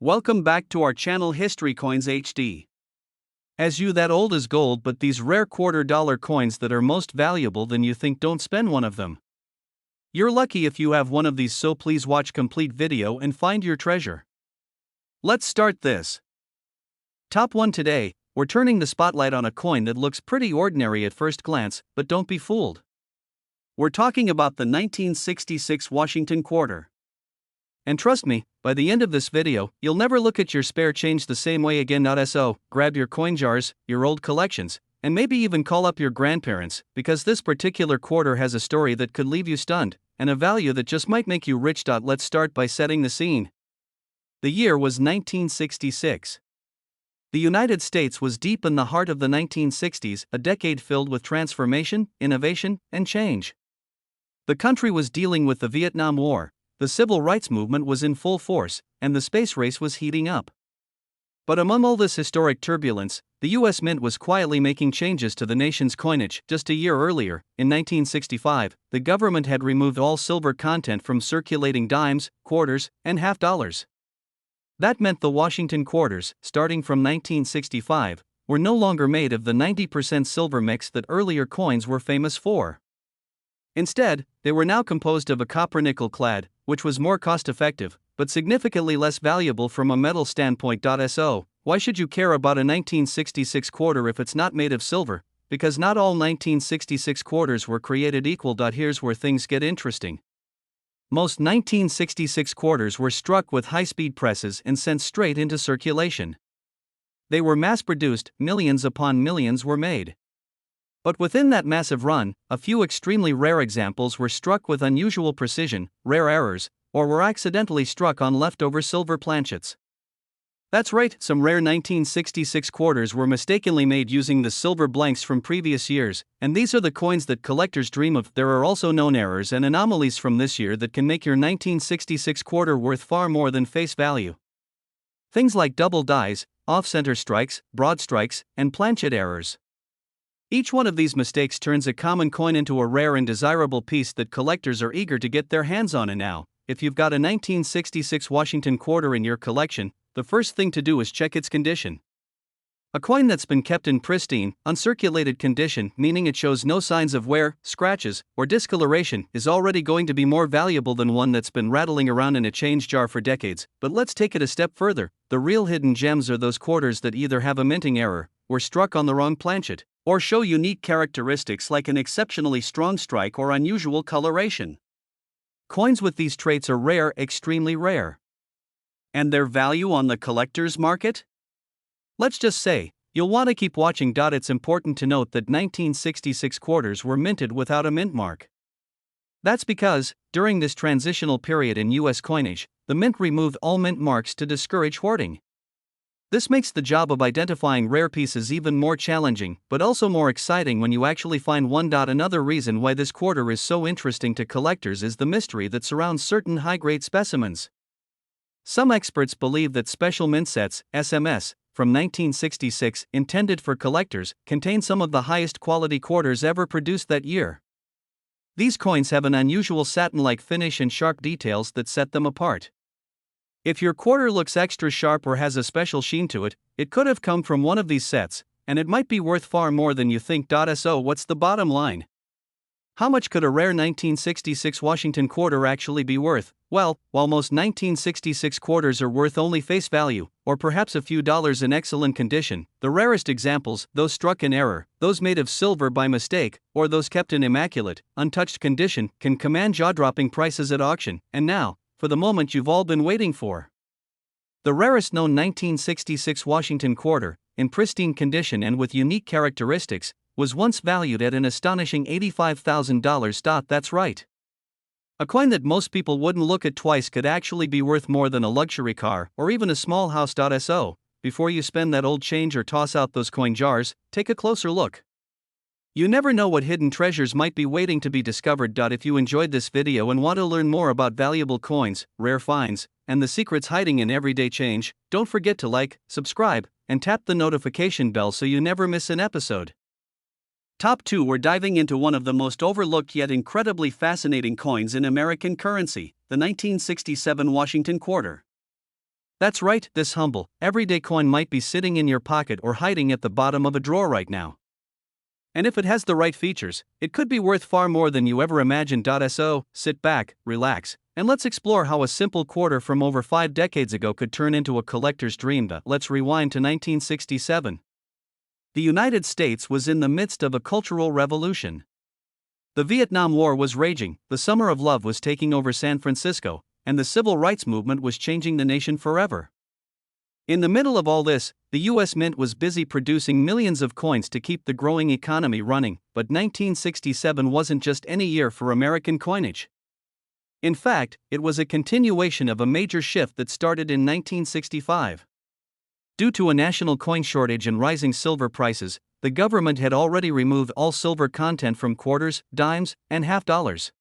Welcome back to our channel History Coins HD. As you that old is gold, but these rare $quarter coins that are most valuable than you think, don't spend one of them. You're lucky if you have one of these, so please watch complete video and find your treasure. Let's start this. Top 1 today, we're turning the spotlight on a coin that looks pretty ordinary at first glance, but don't be fooled. We're talking about the 1966 Washington quarter. And trust me, by the end of this video, you'll never look at your spare change the same way again. So, grab your coin jars, your old collections, and maybe even call up your grandparents, because this particular quarter has a story that could leave you stunned, and a value that just might make you rich. Let's start by setting the scene. The year was 1966. The United States was deep in the heart of the 1960s, a decade filled with transformation, innovation, and change. The country was dealing with the Vietnam War. The civil rights movement was in full force, and the space race was heating up. But among all this historic turbulence, the U.S. Mint was quietly making changes to the nation's coinage. Just a year earlier, in 1965, the government had removed all silver content from circulating dimes, quarters, and half dollars. That meant the Washington quarters, starting from 1965, were no longer made of the 90% silver mix that earlier coins were famous for. Instead, they were now composed of a copper-nickel clad, which was more cost-effective, but significantly less valuable from a metal standpoint. So, why should you care about a 1966 quarter if it's not made of silver? Because not all 1966 quarters were created equal. Here's where things get interesting. Most 1966 quarters were struck with high-speed presses and sent straight into circulation. They were mass-produced, millions upon millions were made. But within that massive run, a few extremely rare examples were struck with unusual precision, rare errors, or were accidentally struck on leftover silver planchets. That's right, some rare 1966 quarters were mistakenly made using the silver blanks from previous years, and these are the coins that collectors dream of. There are also known errors and anomalies from this year that can make your 1966 quarter worth far more than face value. Things like double dies, off-center strikes, broad strikes, and planchet errors. Each one of these mistakes turns a common coin into a rare and desirable piece that collectors are eager to get their hands on. And now, if you've got a 1966 Washington quarter in your collection, the first thing to do is check its condition. A coin that's been kept in pristine, uncirculated condition, meaning it shows no signs of wear, scratches, or discoloration, is already going to be more valuable than one that's been rattling around in a change jar for decades. But let's take it a step further. The real hidden gems are those quarters that either have a minting error, were struck on the wrong planchet, or show unique characteristics like an exceptionally strong strike or unusual coloration. Coins with these traits are rare, extremely rare. And their value on the collector's market? Let's just say, you'll want to keep watching. It's important to note that 1966 quarters were minted without a mint mark. That's because, during this transitional period in U.S. coinage, the mint removed all mint marks to discourage hoarding. This makes the job of identifying rare pieces even more challenging, but also more exciting when you actually find one. Another reason why this quarter is so interesting to collectors is the mystery that surrounds certain high-grade specimens. Some experts believe that special mint sets, SMS, from 1966, intended for collectors, contain some of the highest quality quarters ever produced that year. These coins have an unusual satin-like finish and sharp details that set them apart. If your quarter looks extra sharp or has a special sheen to it, it could have come from one of these sets, and it might be worth far more than you think. So what's the bottom line? How much could a rare 1966 Washington quarter actually be worth? Well, while most 1966 quarters are worth only face value, or perhaps a few dollars in excellent condition, the rarest examples, those struck in error, those made of silver by mistake, or those kept in immaculate, untouched condition, can command jaw-dropping prices at auction. And now, for the moment you've all been waiting for. The rarest known 1966 Washington quarter, in pristine condition and with unique characteristics, was once valued at an astonishing $85,000. That's right. A coin that most people wouldn't look at twice could actually be worth more than a luxury car or even a small house. So, before you spend that old change or toss out those coin jars, take a closer look. You never know what hidden treasures might be waiting to be discovered. If you enjoyed this video and want to learn more about valuable coins, rare finds, and the secrets hiding in everyday change, don't forget to like, subscribe, and tap the notification bell so you never miss an episode. Top 2, we're diving into one of the most overlooked yet incredibly fascinating coins in American currency, the 1967 Washington quarter. That's right, this humble, everyday coin might be sitting in your pocket or hiding at the bottom of a drawer right now. And if it has the right features, it could be worth far more than you ever imagined. So, sit back, relax, and let's explore how a simple quarter from over 5 decades ago could turn into a collector's dream. Let's rewind to 1967. The United States was in the midst of a cultural revolution. The Vietnam War was raging, the Summer of Love was taking over San Francisco, and the civil rights movement was changing the nation forever. In the middle of all this, the U.S. Mint was busy producing millions of coins to keep the growing economy running, but 1967 wasn't just any year for American coinage. In fact, it was a continuation of a major shift that started in 1965. Due to a national coin shortage and rising silver prices, the government had already removed all silver content from quarters, dimes, and half dollars.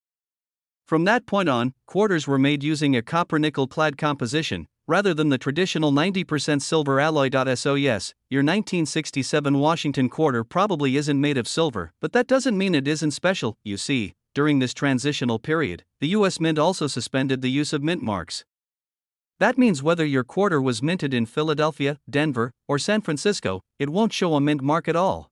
From that point on, quarters were made using a copper-nickel clad composition, rather than the traditional 90% silver alloy. So yes, your 1967 Washington quarter probably isn't made of silver, but that doesn't mean it isn't special. You see, during this transitional period, the U.S. Mint also suspended the use of mint marks. That means whether your quarter was minted in Philadelphia, Denver, or San Francisco, it won't show a mint mark at all.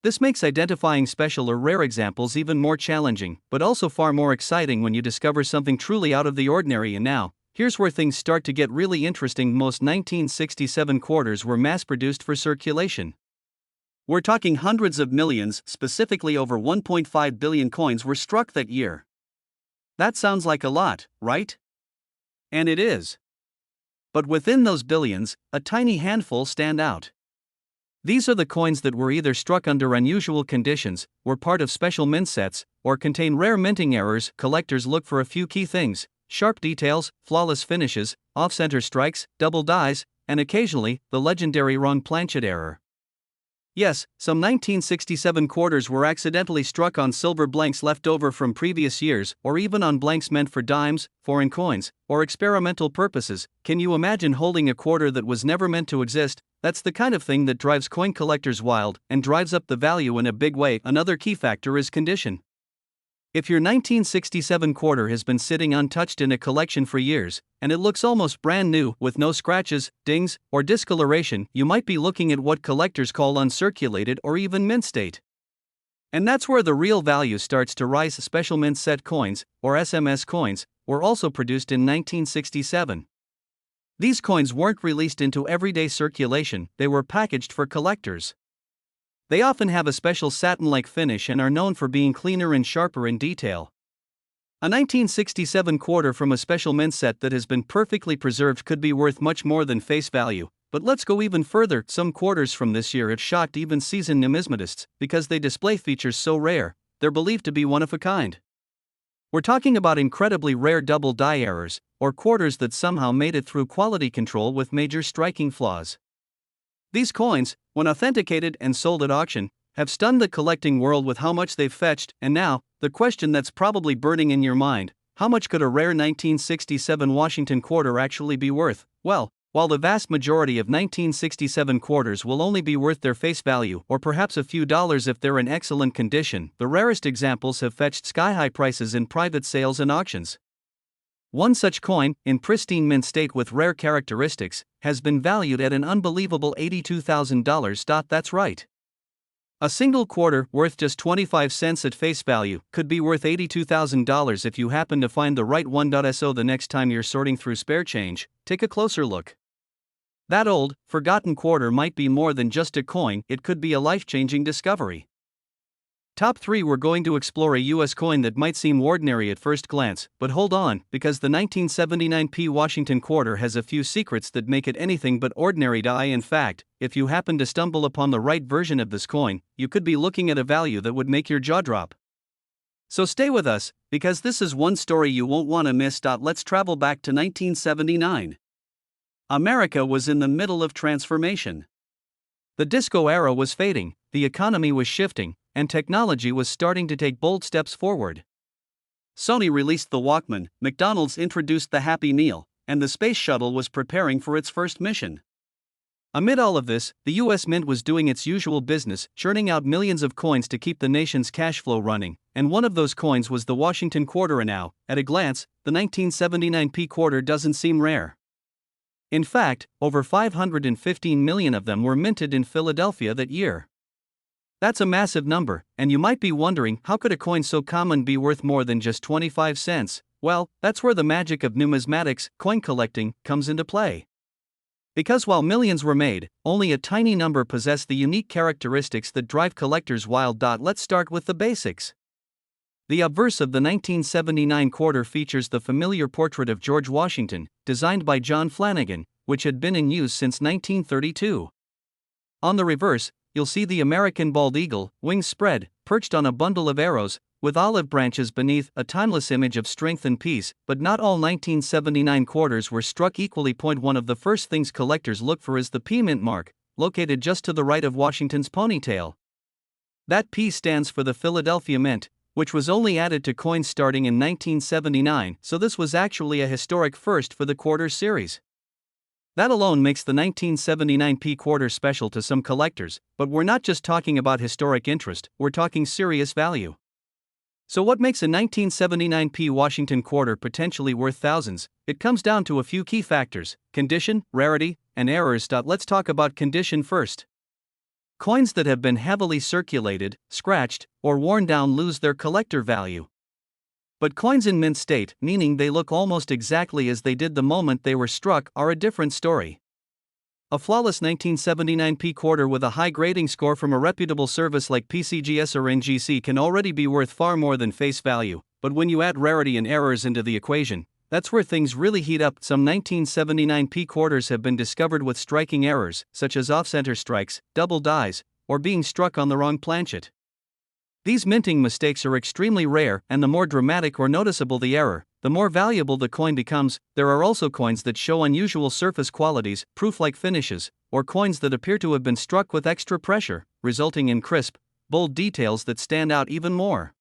This makes identifying special or rare examples even more challenging, but also far more exciting when you discover something truly out of the ordinary. And now, here's where things start to get really interesting. Most 1967 quarters were mass-produced for circulation. We're talking hundreds of millions, specifically over 1.5 billion coins were struck that year. That sounds like a lot, right? And it is. But within those billions, a tiny handful stand out. These are the coins that were either struck under unusual conditions, were part of special mint sets, or contain rare minting errors. Collectors look for a few key things: sharp details, flawless finishes, off-center strikes, double dies, and occasionally, the legendary wrong planchet error. Yes, some 1967 quarters were accidentally struck on silver blanks left over from previous years, or even on blanks meant for dimes, foreign coins, or experimental purposes. Can you imagine holding a quarter that was never meant to exist? That's the kind of thing that drives coin collectors wild and drives up the value in a big way. Another key factor is condition. If your 1967 quarter has been sitting untouched in a collection for years, and it looks almost brand new with no scratches, dings, or discoloration, you might be looking at what collectors call uncirculated or even mint state. And that's where the real value starts to rise. Special mint set coins, or SMS coins, were also produced in 1967. These coins weren't released into everyday circulation, they were packaged for collectors. They often have a special satin-like finish and are known for being cleaner and sharper in detail. A 1967 quarter from a special mint set that has been perfectly preserved could be worth much more than face value, but let's go even further. Some quarters from this year have shocked even seasoned numismatists because they display features so rare, they're believed to be one of a kind. We're talking about incredibly rare double die errors, or quarters that somehow made it through quality control with major striking flaws. These coins, when authenticated and sold at auction, have stunned the collecting world with how much they've fetched. And now, the question that's probably burning in your mind: how much could a rare 1967 Washington quarter actually be worth? Well, while the vast majority of 1967 quarters will only be worth their face value, or perhaps a few dollars if they're in excellent condition, the rarest examples have fetched sky-high prices in private sales and auctions. One such coin, in pristine mint state with rare characteristics, has been valued at an unbelievable $82,000. That's right. A single quarter, worth just 25 cents at face value, could be worth $82,000 if you happen to find the right one. So the next time you're sorting through spare change, take a closer look. That old, forgotten quarter might be more than just a coin, it could be a life-changing discovery. Top 3. We're going to explore a US coin that might seem ordinary at first glance, but hold on, because the 1979p Washington quarter has a few secrets that make it anything but ordinary. In fact, if you happen to stumble upon the right version of this coin, you could be looking at a value that would make your jaw drop. So stay with us, because this is one story you won't want to miss. Let's travel back to 1979. America was in the middle of transformation. The disco era was fading, the economy was shifting, and technology was starting to take bold steps forward. Sony released the Walkman, McDonald's introduced the Happy Meal, and the Space Shuttle was preparing for its first mission. Amid all of this, the US Mint was doing its usual business, churning out millions of coins to keep the nation's cash flow running, and one of those coins was the Washington quarter. And now, at a glance, the 1979p quarter doesn't seem rare. In fact, over 515 million of them were minted in Philadelphia that year. That's a massive number, and you might be wondering, how could a coin so common be worth more than just 25 cents? Well, that's where the magic of numismatics, coin collecting, comes into play. Because while millions were made, only a tiny number possess the unique characteristics that drive collectors wild. Let's start with the basics. The obverse of the 1979 quarter features the familiar portrait of George Washington, designed by John Flanagan, which had been in use since 1932. On the reverse, you'll see the American bald eagle, wings spread, perched on a bundle of arrows, with olive branches beneath, a timeless image of strength and peace. But not all 1979 quarters were struck equally. One of the first things collectors look for is the P mint mark, located just to the right of Washington's ponytail. That P stands for the Philadelphia Mint, which was only added to coins starting in 1979, so this was actually a historic first for the quarter series. That alone makes the 1979 P quarter special to some collectors, but we're not just talking about historic interest, we're talking serious value. So what makes a 1979 P Washington quarter potentially worth thousands? It comes down to a few key factors: condition, rarity, and errors. Let's talk about condition first. Coins that have been heavily circulated, scratched, or worn down lose their collector value. But coins in mint state, meaning they look almost exactly as they did the moment they were struck, are a different story. A flawless 1979 P quarter with a high grading score from a reputable service like PCGS or NGC can already be worth far more than face value, but when you add rarity and errors into the equation, that's where things really heat up. Some 1979 P quarters have been discovered with striking errors, such as off-center strikes, double dies, or being struck on the wrong planchet. These minting mistakes are extremely rare, and the more dramatic or noticeable the error, the more valuable the coin becomes. There are also coins that show unusual surface qualities, proof-like finishes, or coins that appear to have been struck with extra pressure, resulting in crisp, bold details that stand out even more.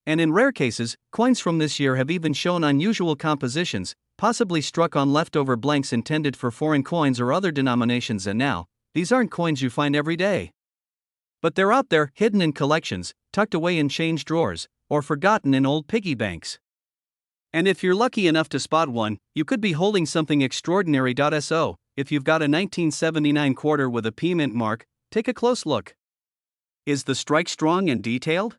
And in rare cases, coins from this year have even shown unusual compositions, possibly struck on leftover blanks intended for foreign coins or other denominations. And now, these aren't coins you find every day. But they're out there, hidden in collections, tucked away in change drawers, or forgotten in old piggy banks. And if you're lucky enough to spot one, you could be holding something extraordinary. So, if you've got a 1979 quarter with a P mint mark, take a close look. Is the strike strong and detailed?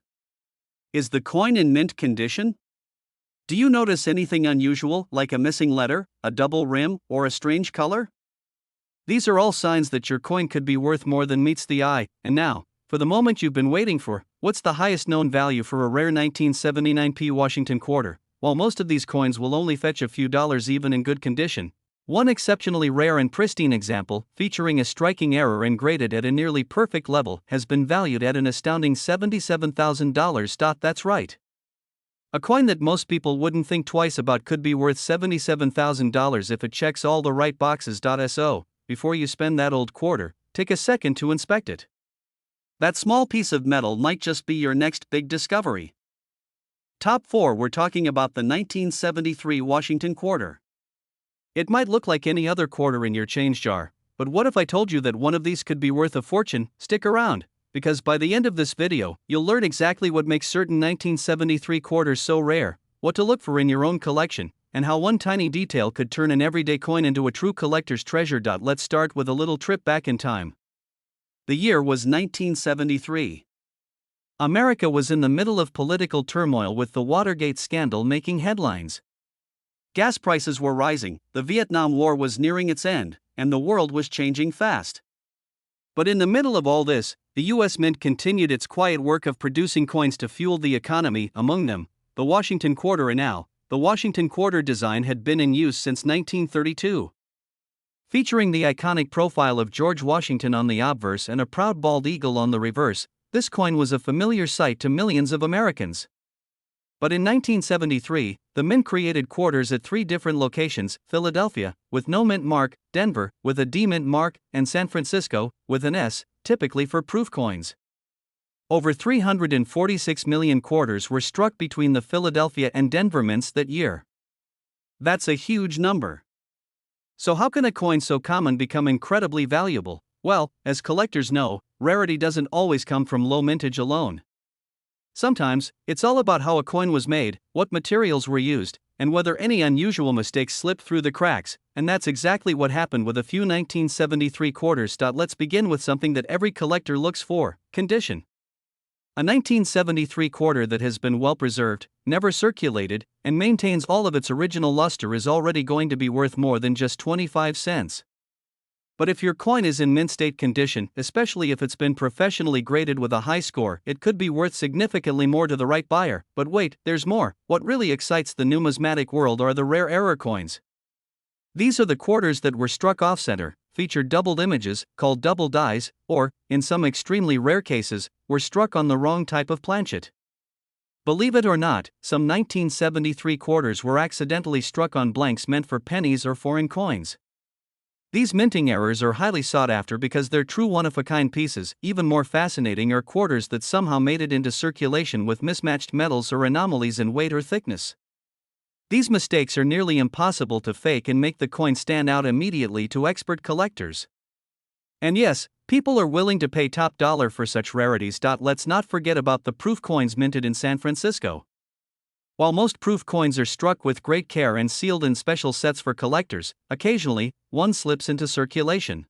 Is the coin in mint condition? Do you notice anything unusual, like a missing letter, a double rim, or a strange color? These are all signs that your coin could be worth more than meets the eye. And now, for the moment you've been waiting for, what's the highest known value for a rare 1979 P Washington quarter? While most of these coins will only fetch a few dollars even in good condition, one exceptionally rare and pristine example, featuring a striking error and graded at a nearly perfect level, has been valued at an astounding $77,000. That's right. A coin that most people wouldn't think twice about could be worth $77,000 if it checks all the right boxes. So, before you spend that old quarter, take a second to inspect it. That small piece of metal might just be your next big discovery. Top 4. We're talking about the 1973 Washington quarter. It might look like any other quarter in your change jar, but what if I told you that one of these could be worth a fortune? Stick around, because by the end of this video, you'll learn exactly what makes certain 1973 quarters so rare, what to look for in your own collection, and how one tiny detail could turn an everyday coin into a true collector's treasure. Let's start with a little trip back in time. The year was 1973. America was in the middle of political turmoil with the Watergate scandal making headlines. Gas prices were rising, the Vietnam War was nearing its end, and the world was changing fast. But in the middle of all this, the U.S. Mint continued its quiet work of producing coins to fuel the economy, among them, the Washington quarter. And now, the Washington quarter design had been in use since 1932. Featuring the iconic profile of George Washington on the obverse and a proud bald eagle on the reverse, this coin was a familiar sight to millions of Americans. But in 1973, the Mint created quarters at 3 different locations: Philadelphia, with no mint mark; Denver, with a D mint mark; and San Francisco, with an S, typically for proof coins. Over 346 million quarters were struck between the Philadelphia and Denver mints that year. That's a huge number. So how can a coin so common become incredibly valuable? Well, as collectors know, rarity doesn't always come from low mintage alone. Sometimes, it's all about how a coin was made, what materials were used, and whether any unusual mistakes slipped through the cracks, and that's exactly what happened with a few 1973 quarters. Let's begin with something that every collector looks for: condition. A 1973 quarter that has been well preserved, never circulated, and maintains all of its original luster is already going to be worth more than just 25 cents. But if your coin is in mint state condition, especially if it's been professionally graded with a high score, it could be worth significantly more to the right buyer. But wait, there's more. What really excites the numismatic world are the rare error coins. These are the quarters that were struck off-center, featured doubled images, called double dies, or, in some extremely rare cases, were struck on the wrong type of planchet. Believe it or not, some 1973 quarters were accidentally struck on blanks meant for pennies or foreign coins. These minting errors are highly sought after because they're true one-of-a-kind pieces. Even more fascinating are quarters that somehow made it into circulation with mismatched metals or anomalies in weight or thickness. These mistakes are nearly impossible to fake and make the coin stand out immediately to expert collectors. And yes, people are willing to pay top dollar for such rarities. Let's not forget about the proof coins minted in San Francisco. While most proof coins are struck with great care and sealed in special sets for collectors, occasionally, one slips into circulation.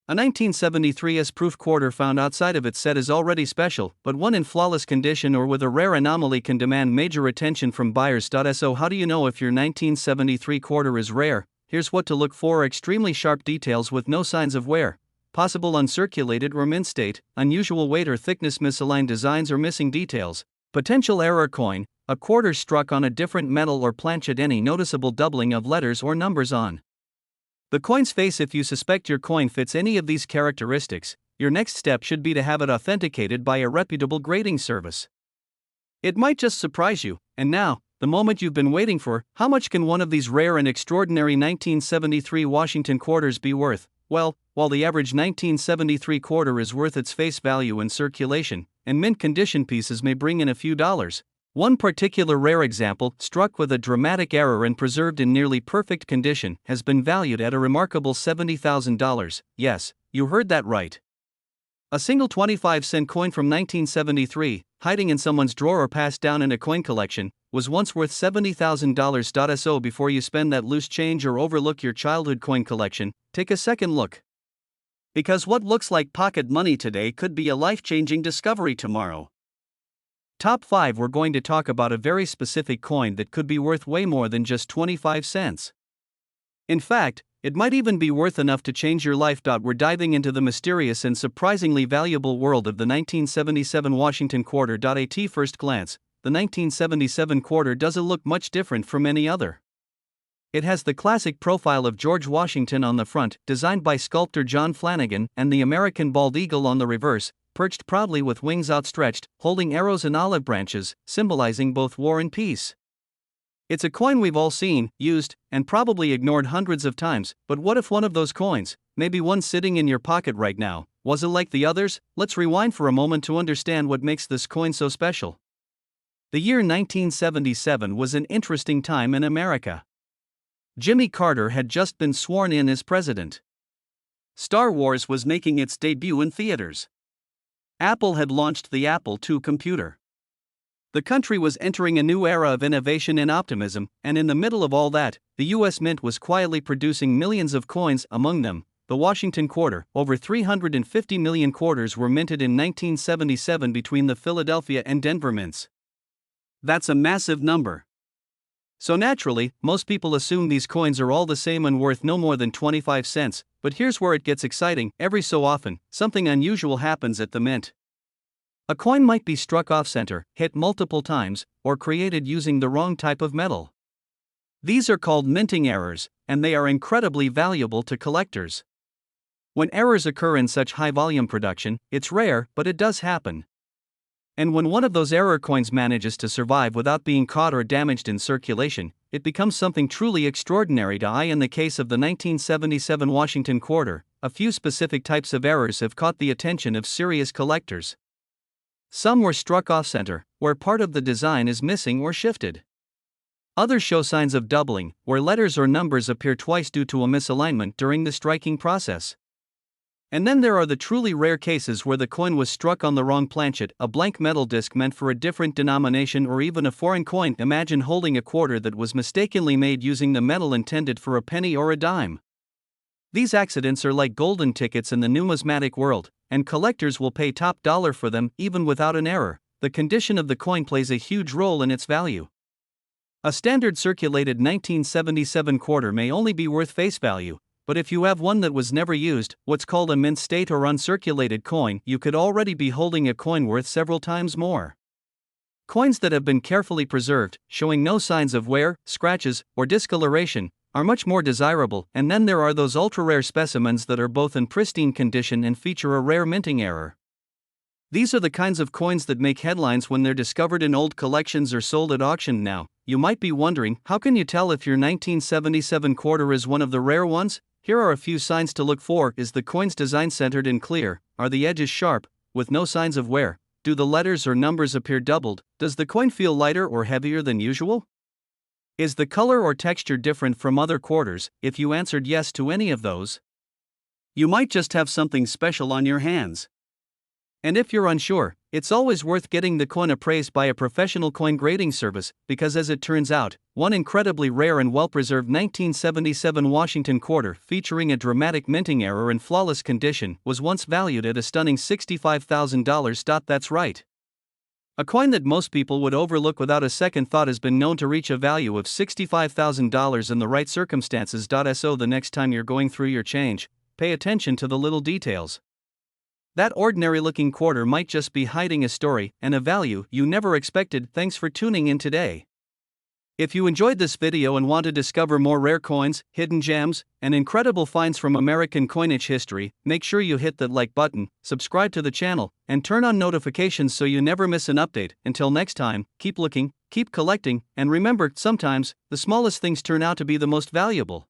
A 1973 proof quarter found outside of its set is already special, but one in flawless condition or with a rare anomaly can demand major attention from buyers. So how do you know if your 1973 quarter is rare? Here's what to look for: extremely sharp details with no signs of wear, possible uncirculated or mint state, unusual weight or thickness, misaligned designs or missing details, potential error coin, a quarter struck on a different metal or planchet, any noticeable doubling of letters or numbers on the coin's face. If you suspect your coin fits any of these characteristics, your next step should be to have it authenticated by a reputable grading service. It might just surprise you. And now, the moment you've been waiting for: how much can one of these rare and extraordinary 1973 Washington quarters be worth? Well, while the average 1973 quarter is worth its face value in circulation, and mint condition pieces may bring in a few dollars, one particular rare example, struck with a dramatic error and preserved in nearly perfect condition, has been valued at a remarkable $70,000. Yes, you heard that right. A single 25-cent coin from 1973, hiding in someone's drawer or passed down in a coin collection, was once worth $70,000. So before you spend that loose change or overlook your childhood coin collection, take a second look. Because what looks like pocket money today could be a life-changing discovery tomorrow. Top 5. We're going to talk about a very specific coin that could be worth way more than just 25 cents. In fact, it might even be worth enough to change your life. We're diving into the mysterious and surprisingly valuable world of the 1977 Washington quarter. At first glance, the 1977 quarter doesn't look much different from any other. It has the classic profile of George Washington on the front, designed by sculptor John Flanagan, and the American bald eagle on the reverse, perched proudly with wings outstretched, holding arrows and olive branches, symbolizing both war and peace. It's a coin we've all seen, used, and probably ignored hundreds of times. But what if one of those coins, maybe one sitting in your pocket right now, wasn't like the others? Let's rewind for a moment to understand what makes this coin so special. The year 1977 was an interesting time in America. Jimmy Carter had just been sworn in as president. Star Wars was making its debut in theaters. Apple had launched the Apple II computer. The country was entering a new era of innovation and optimism, and in the middle of all that, the U.S. Mint was quietly producing millions of coins, among them the Washington quarter. Over 350 million quarters were minted in 1977 between the Philadelphia and Denver mints. That's a massive number. So naturally, most people assume these coins are all the same and worth no more than 25 cents, but here's where it gets exciting. Every so often, something unusual happens at the mint. A coin might be struck off-center, hit multiple times, or created using the wrong type of metal. These are called minting errors, and they are incredibly valuable to collectors. When errors occur in such high-volume production, it's rare, but it does happen. And when one of those error coins manages to survive without being caught or damaged in circulation, it becomes something truly extraordinary. In the case of the 1977 Washington quarter, a few specific types of errors have caught the attention of serious collectors. Some were struck off-center, where part of the design is missing or shifted. Others show signs of doubling, where letters or numbers appear twice due to a misalignment during the striking process. And then there are the truly rare cases where the coin was struck on the wrong planchet, a blank metal disc meant for a different denomination, or even a foreign coin. Imagine holding a quarter that was mistakenly made using the metal intended for a penny or a dime. These accidents are like golden tickets in the numismatic world, and collectors will pay top dollar for them even without an error. The condition of the coin plays a huge role in its value. A standard circulated 1977 quarter may only be worth face value, but if you have one that was never used, what's called a mint state or uncirculated coin, you could already be holding a coin worth several times more. Coins that have been carefully preserved, showing no signs of wear, scratches, or discoloration, are much more desirable. And then there are those ultra-rare specimens that are both in pristine condition and feature a rare minting error. These are the kinds of coins that make headlines when they're discovered in old collections or sold at auction. Now, you might be wondering, how can you tell if your 1977 quarter is one of the rare ones? Here are a few signs to look for. Is the coin's design centered and clear? Are the edges sharp, with no signs of wear? Do the letters or numbers appear doubled? Does the coin feel lighter or heavier than usual? Is the color or texture different from other quarters? If you answered yes to any of those, you might just have something special on your hands. And if you're unsure, it's always worth getting the coin appraised by a professional coin grading service, because as it turns out, one incredibly rare and well-preserved 1977 Washington quarter featuring a dramatic minting error in flawless condition was once valued at a stunning $65,000. That's right. A coin that most people would overlook without a second thought has been known to reach a value of $65,000 in the right circumstances. So the next time you're going through your change, pay attention to the little details. That ordinary-looking quarter might just be hiding a story and a value you never expected. Thanks for tuning in today. If you enjoyed this video and want to discover more rare coins, hidden gems, and incredible finds from American coinage history, make sure you hit that like button, subscribe to the channel, and turn on notifications so you never miss an update. Until next time, keep looking, keep collecting, and remember, sometimes, the smallest things turn out to be the most valuable.